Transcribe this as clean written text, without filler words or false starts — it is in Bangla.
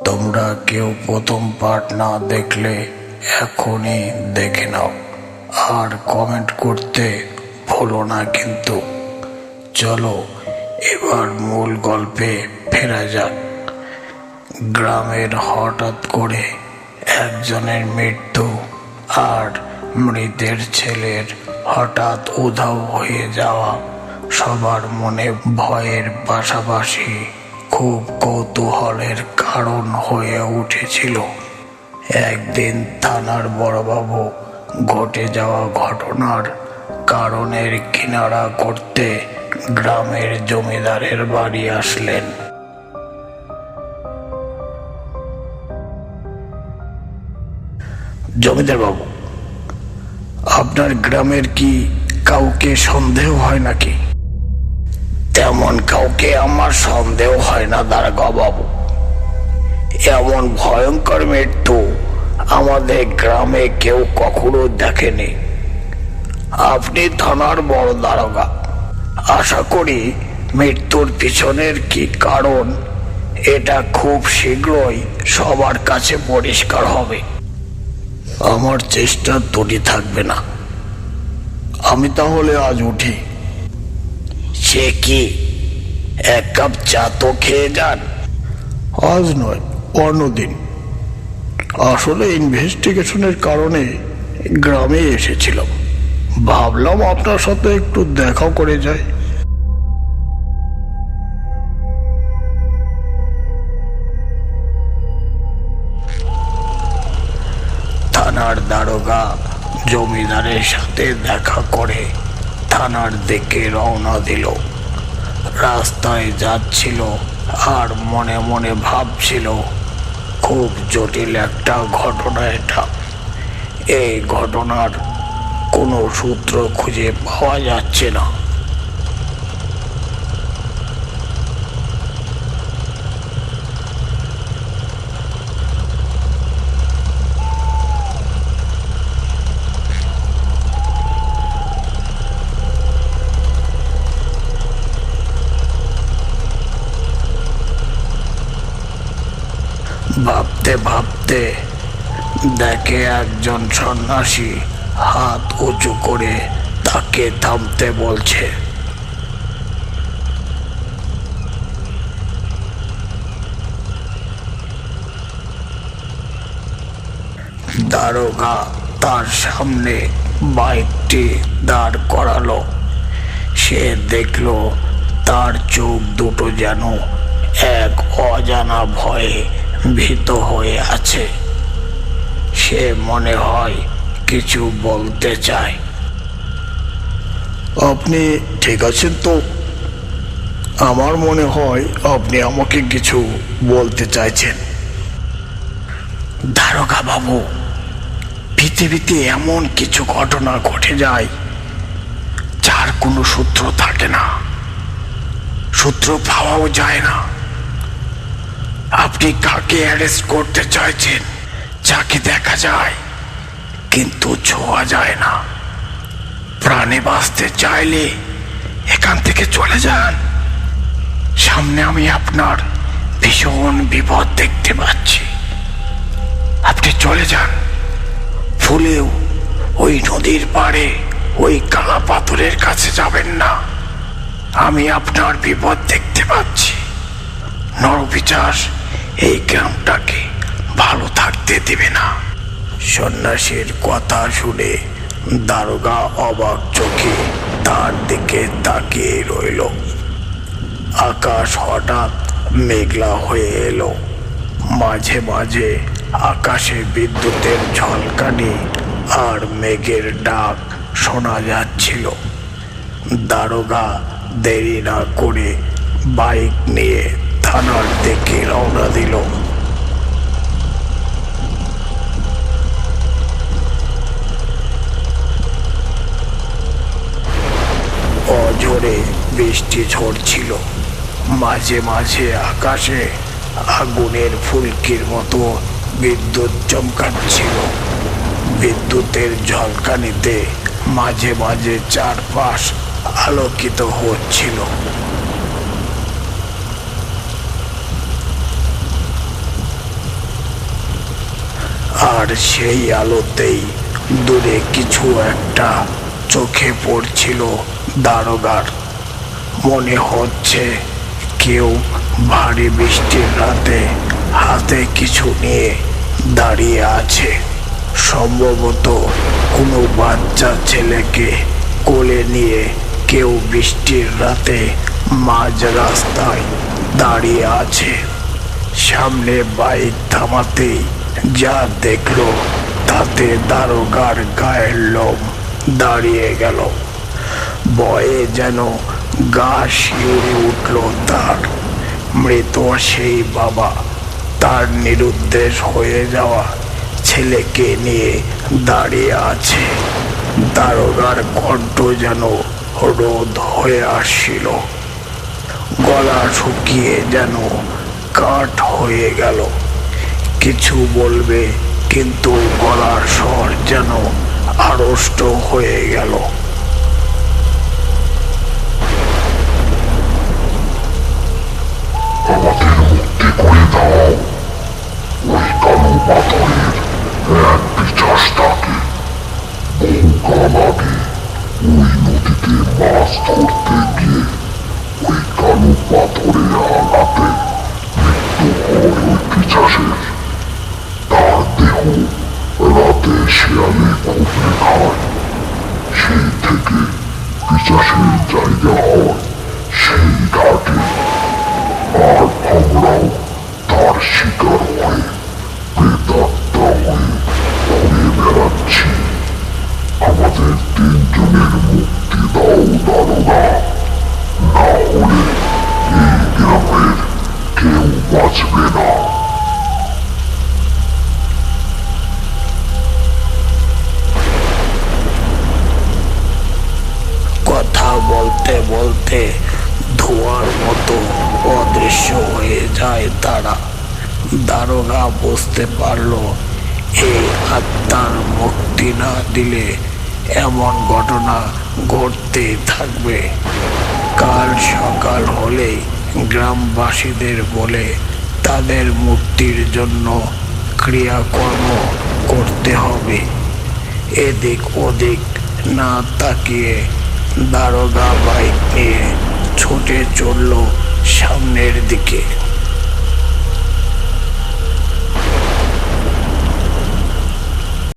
তোমরা কেউ প্রথম পার্ট না দেখলে এখনই দেখে নাও, আর কমেন্ট করতে ভুলো না কিন্তু। চলো এবার মূল গল্পে ফেরা যাক। গ্রামের হঠাৎ করে একজনের মৃত্যু আর মৃতের ছেলের হঠাৎ উধাও হয়ে যাওয়া সবার মনে ভয়ের পাশাপাশি খুব কৌতূহলের কারণ হয়ে উঠেছিল। একদিন থানার বড়বাবু ঘটে যাওয়া ঘটনার কারণের কিনারা করতে গ্রামের জমিদারের বাড়ি আসলেন। জমিদার বাবু, আপনার গ্রামের কি কাউকে সন্দেহ হয় নাকি? তেমন কাউকে আমার সন্দেহ হয় না দারোগা বাবু। এমন ভয়ঙ্কর মৃত্যু আমাদের গ্রামে কেউ কখনো দেখেনি। আপনি থানার বড় দারোগা, আশা করি মৃত্যুর পিছনের কি কারণ এটা খুব শীঘ্রই সবার কাছে পরিষ্কার হবে। আমার চেষ্টা ত্রুটি থাকবে না। আমি তাহলে আজ উঠি। সে কি, এক কাপ চা তো খেয়ে যান। আজ নয়, অন্যদিন। আসলে ইনভেস্টিগেশনের কারণে গ্রামে এসেছিলাম, ভাবলাম আপনার সাথে একটু দেখা করে যাই। থানার দারোগা জমিদারের সাথে দেখা করে থানার দিকে রওনা দিল। রাস্তায় যাচ্ছিল আর মনে মনে ভাবছিল, খুব জটিল একটা ঘটনা এটা। এই ঘটনার কোনো সূত্র খুঁজে পাওয়া যাচ্ছে না। ভাবতে ভাবতে দেখে একজন সন্ন্যাসী হাত উঁচু করে তাকে থামতে বলছে। দারোগা তার সামনে বাইকটি দাঁড় করালো। সে দেখলো তার চোখ দুটো যেন এক অজানা ভয়ে ভীত হয়ে আছে। সে মনে হয় কিছু বলতে চায়। আপনি ঠিক আছেন তো? আমার মনে হয় আপনি আমাকে কিছু বলতে চাইছেন। দারোগা বাবু, পৃথিবীতে এমন কিছু ঘটনা ঘটে যায় যার কোনো সূত্র থাকে না, সূত্র পাওয়াও যায় না। আপনি কাকে অ্যারেস্ট করতে চাইছেন যাকে দেখা যায় কিন্তু ছোঁয়া যায় না? প্রাণে বাঁচতে চাইলে এখান থেকে চলে যান। সামনে আমি আপনার ভীষণ বিপদ দেখতে পাচ্ছি। আপনি চলে যান। ভুলেও ওই নদীর পাড়ে ওই কালা পাথরের কাছে যাবেন না। আমি আপনার বিপদ দেখতে পাচ্ছি। নরপিশাচ এই গ্রামটাকে ভালো থাকতে দিবে না। সন্ন্যাসীর কথা শুনে দারোগা অবাক চোখে তার দিকে তাকিয়ে রইল। আকাশ হঠাৎ মেঘলা হয়ে এলো। মাঝে মাঝে আকাশে বিদ্যুতের ঝলকানি আর মেঘের ডাক শোনা যাচ্ছিল। দারোগা দেরি না করে বাইক নিয়ে থানার দিকে রওনা দিল। অঝোরে বৃষ্টি ঝরছিল। মাঝে মাঝে আকাশে আগুনের ফুলকির মতো বিদ্যুৎ চমকাচ্ছিল। বিদ্যুতের ঝলকানিতে মাঝে মাঝে চারপাশ আলোকিত হচ্ছিল। আর সেই আলোতেই দূরে কিছু একটা চোখে পড়ছিল দারোগার। মনে হচ্ছে কেউ ভারী বৃষ্টির রাতে হাতে কিছু নিয়ে দাঁড়িয়ে আছে। সম্ভবত কোনো বাচ্চা ছেলেকে কোলে নিয়ে কেউ বৃষ্টির রাতে মাঝ রাস্তায় দাঁড়িয়ে আছে। সামনে বাইক থামাতেই যা দেখলো তাতে দারোগার গায়ের লোম দাঁড়িয়ে গেল। ভয়ে যেন গা শিউরে উঠল তার। মৃত সেই বাবা তার নিরুদ্দেশ হয়ে যাওয়া ছেলেকে নিয়ে দাঁড়িয়ে আছে। দারোগার কণ্ঠ যেন রোদ হয়ে আসছিল, গলা শুকিয়ে যেন কাঠ হয়ে গেল। কিছু বলবে, কিন্তু গলার স্বর যেন আড়ষ্ট হয়ে গেল। আমাদের মুক্তি করে দাও। ওই কালো পাথরের এক পিচাস থাকে। বহুকাল আগে ওই নদীতে মাছ ধরতে গিয়ে ওই কালো পাথরের আঘাতে মৃত্যু হয় ওই পিচাসের। তার দেহ রাতে শেয়ালে কুঁকড়ে খায়। সেই থেকে পিচাসের জায়গা হয় সেই ঘাটে। আর আমরাও তার শিকার হয়ে প্রেতাত্মা হয়ে ঘুরে বেড়াচ্ছি। আমাদের তিনজনের মুক্তি দাও দারোগা, না হলে এই গ্রামের কেউ বাঁচবে না। কথা বলতে বলতে ধোঁয়ার মতো অদৃশ্য হয়ে যায় তারা। দারোগা বুঝতে পারল এই আত্মার মুক্তি না দিলে এমন ঘটনা ঘটতেই থাকবে। কাল সকাল হলেই গ্রামবাসীদের বলে তাদের মুক্তির জন্য ক্রিয়াকর্ম করতে হবে। এদিক ওদিক না তাকিয়ে দারোগা বাইক নিয়ে ছুটে চলল সামনের দিকে।